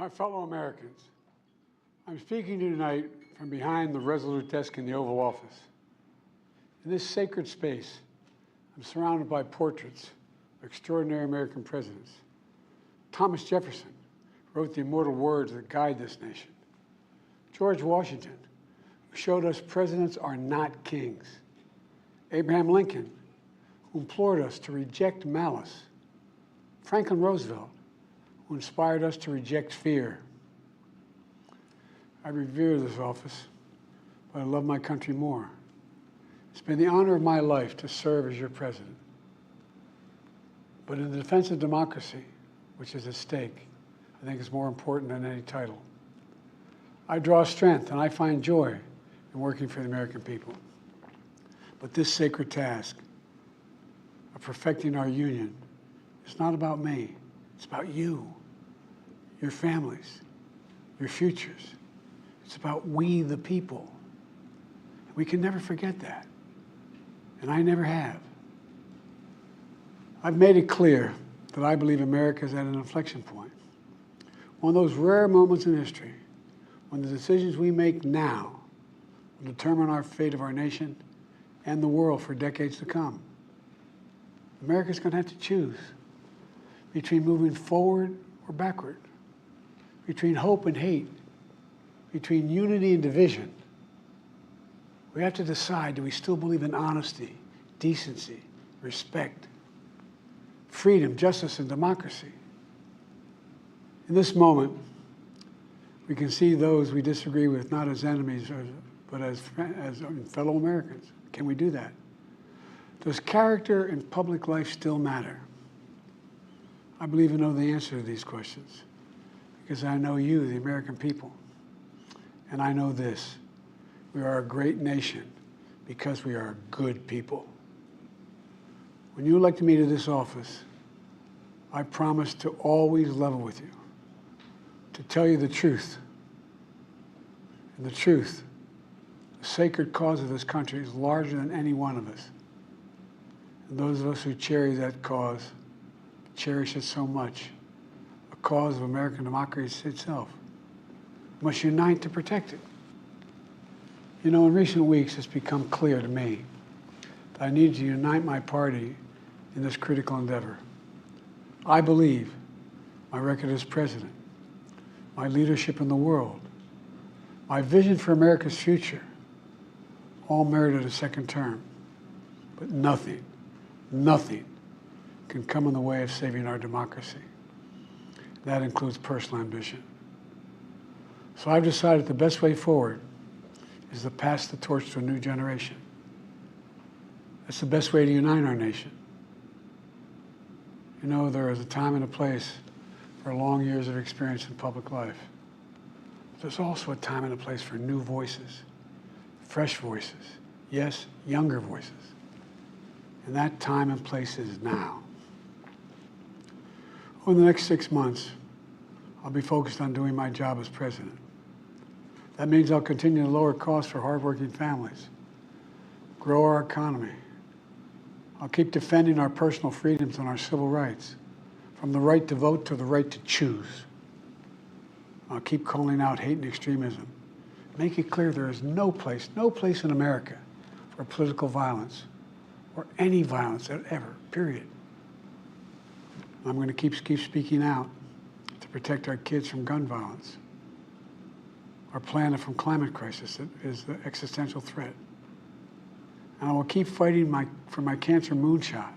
My fellow Americans, I'm speaking to you tonight from behind the resolute desk in the Oval Office. In this sacred space, I'm surrounded by portraits of extraordinary American presidents. Thomas Jefferson wrote the immortal words that guide this nation. George Washington, who showed us presidents are not kings. Abraham Lincoln, who implored us to reject malice. Franklin Roosevelt, who inspired us to reject fear. I revere this office, but I love my country more. It's been the honor of my life to serve as your president. But in the defense of democracy, which is at stake, I think is more important than any title. I draw strength and I find joy in working for the American people. But this sacred task of perfecting our union is not about me. It's about you, your families, your futures. It's about we, the people. We can never forget that, and I never have. I've made it clear that I believe America is at an inflection point. One of those rare moments in history when the decisions we make now will determine our fate of our nation and the world for decades to come. America's going to have to choose between moving forward or backward, between hope and hate, between unity and division. We have to decide, do we still believe in honesty, decency, respect, freedom, justice, and democracy? In this moment, we can see those we disagree with not as enemies, but as fellow Americans. Can we do that? Does character in public life still matter? I believe I know the answer to these questions because I know you, the American people. And I know this: we are a great nation because we are good people. When you elected me to this office, I promised to always level with you, to tell you the truth. And the truth, the sacred cause of this country, is larger than any one of us. And those of us who cherish that cause, cherish it so much, a cause of American democracy itself, must unite to protect it. You know, in recent weeks, it's become clear to me that I need to unite my party in this critical endeavor. I believe my record as president, my leadership in the world, my vision for America's future, all merited a second term. But nothing can come in the way of saving our democracy. That includes personal ambition. So I've decided the best way forward is to pass the torch to a new generation. That's the best way to unite our nation. You know, there is a time and a place for long years of experience in public life. There's also a time and a place for new voices, fresh voices, yes, younger voices. And that time and place is now. Over the next 6 months, I'll be focused on doing my job as president. That means I'll continue to lower costs for hardworking families, grow our economy. I'll keep defending our personal freedoms and our civil rights, from the right to vote to the right to choose. I'll keep calling out hate and extremism. Make it clear there is no place in America for political violence or any violence ever, period. I'm going to keep speaking out to protect our kids from gun violence, our planet from climate crisis that is the existential threat. And I will keep fighting for my cancer moonshot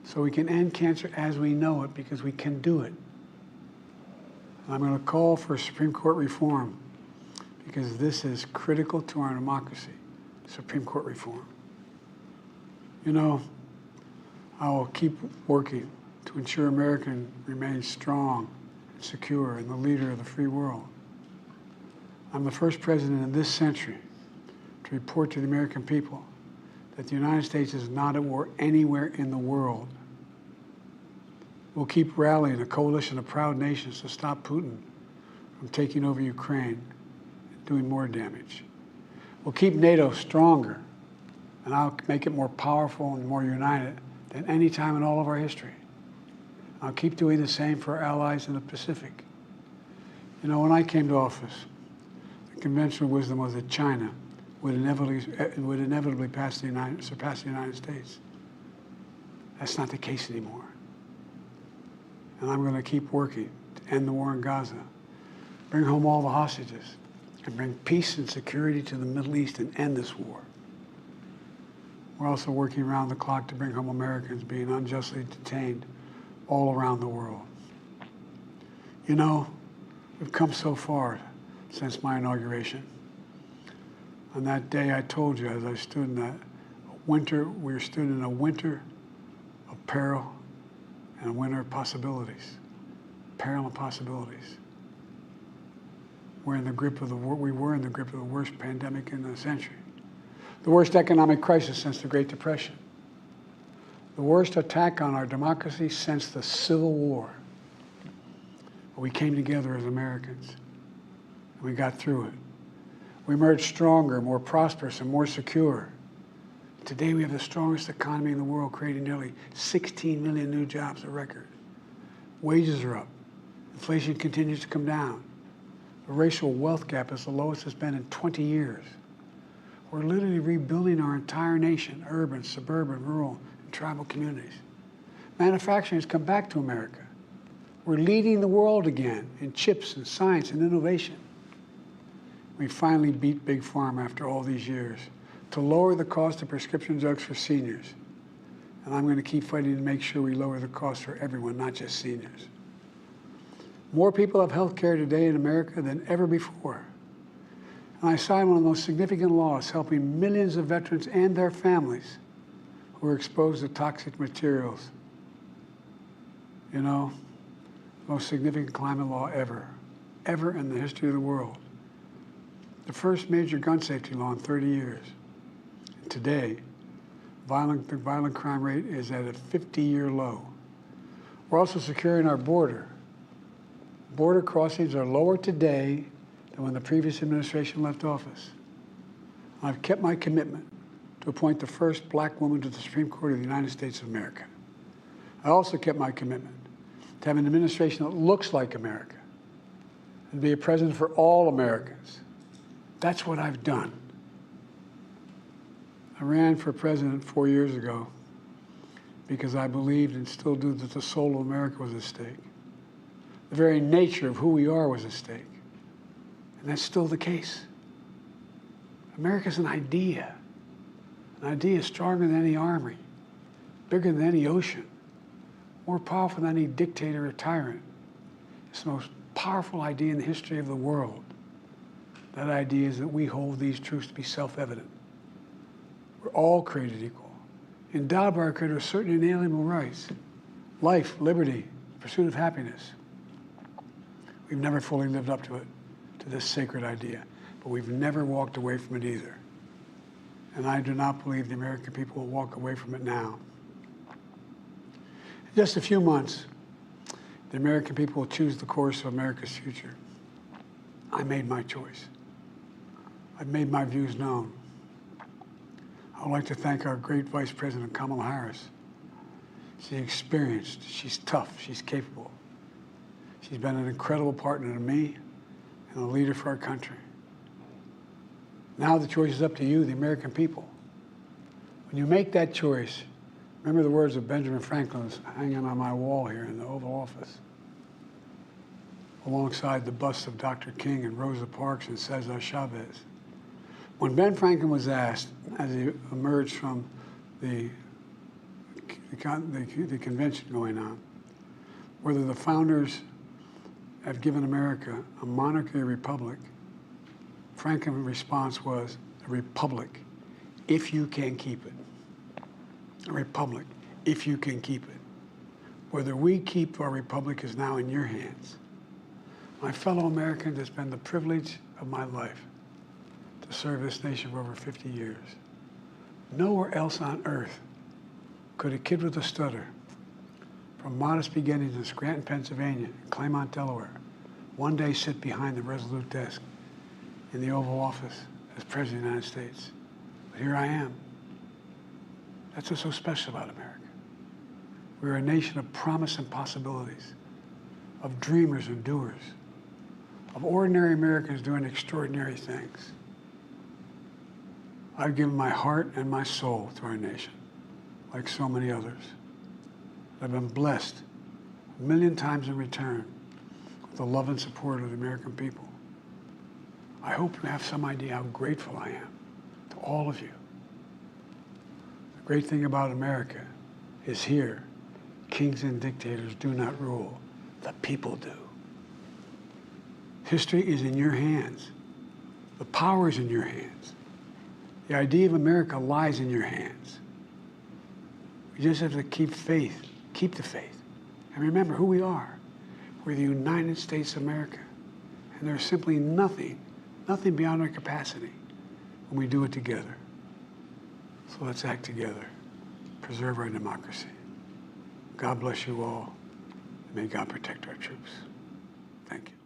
so we can end cancer as we know it, because we can do it. And I'm going to call for Supreme Court reform because this is critical to our democracy, Supreme Court reform. You know, I will keep working to ensure America remains strong and secure and the leader of the free world. I'm the first president in this century to report to the American people that the United States is not at war anywhere in the world. We'll keep rallying a coalition of proud nations to stop Putin from taking over Ukraine and doing more damage. We'll keep NATO stronger, and I'll make it more powerful and more united than any time in all of our history. I'll keep doing the same for our allies in the Pacific. You know, when I came to office, the conventional wisdom was that China would inevitably surpass the United States. That's not the case anymore. And I'm going to keep working to end the war in Gaza, bring home all the hostages, and bring peace and security to the Middle East and end this war. We're also working around the clock to bring home Americans being unjustly detained all around the world. You know, we've come so far since my inauguration. On that day, I told you, as I stood in that winter, we stood in a winter of peril and a winter of possibilities. Peril and possibilities. We were in the grip of the worst pandemic in the century. The worst economic crisis since the Great Depression. The worst attack on our democracy since the Civil War. But we came together as Americans, and we got through it. We emerged stronger, more prosperous, and more secure. Today we have the strongest economy in the world, creating nearly 16 million new jobs, a record. Wages are up. Inflation continues to come down. The racial wealth gap is the lowest it's been in 20 years. We're literally rebuilding our entire nation, urban, suburban, rural, and tribal communities. Manufacturing has come back to America. We're leading the world again in chips and science and innovation. We finally beat Big Pharma after all these years to lower the cost of prescription drugs for seniors. And I'm going to keep fighting to make sure we lower the cost for everyone, not just seniors. More people have health care today in America than ever before. And I signed one of the most significant laws helping millions of veterans and their families who are exposed to toxic materials. You know, the most significant climate law ever in the history of the world. The first major gun safety law in 30 years. And today, the violent crime rate is at a 50-year low. We're also securing our border. Border crossings are lower today than when the previous administration left office. I've kept my commitment to appoint the first black woman to the Supreme Court of the United States of America. I also kept my commitment to have an administration that looks like America and be a president for all Americans. That's what I've done. I ran for president 4 years ago because I believed and still do that the soul of America was at stake. The very nature of who we are was at stake. And that's still the case. America's an idea stronger than any army, bigger than any ocean, more powerful than any dictator or tyrant. It's the most powerful idea in the history of the world. That idea is that we hold these truths to be self-evident. We're all created equal, endowed by our Creator with certain inalienable rights: life, liberty, pursuit of happiness. We've never fully lived up to it, to this sacred idea, but we've never walked away from it either. And I do not believe the American people will walk away from it now. In just a few months, the American people will choose the course of America's future. I made my choice. I've made my views known. I would like to thank our great Vice President Kamala Harris. She's experienced, she's tough, she's capable. She's been an incredible partner to me and a leader for our country. Now the choice is up to you, the American people. When you make that choice, remember the words of Benjamin Franklin hanging on my wall here in the Oval Office, alongside the busts of Dr. King and Rosa Parks and Cesar Chavez. When Ben Franklin was asked, as he emerged from the convention going on, whether the founders have given America a monarchy or republic, Franklin's response was, a republic, if you can keep it. A republic, if you can keep it. Whether we keep our republic is now in your hands. My fellow Americans, it's been the privilege of my life to serve this nation for over 50 years. Nowhere else on earth could a kid with a stutter, from modest beginnings in Scranton, Pennsylvania, and Claymont, Delaware, one day sit behind the resolute desk in the Oval Office as President of the United States. But here I am. That's what's so special about America. We're a nation of promise and possibilities, of dreamers and doers, of ordinary Americans doing extraordinary things. I've given my heart and my soul to our nation, like so many others. I've been blessed a million times in return with the love and support of the American people. I hope you have some idea how grateful I am to all of you. The great thing about America is here, kings and dictators do not rule, the people do. History is in your hands. The power is in your hands. The idea of America lies in your hands. We just have to keep faith, keep the faith, and remember who we are. We're the United States of America, and there's simply nothing beyond our capacity when we do it together. So let's act together, preserve our democracy. God bless you all, and may God protect our troops. Thank you.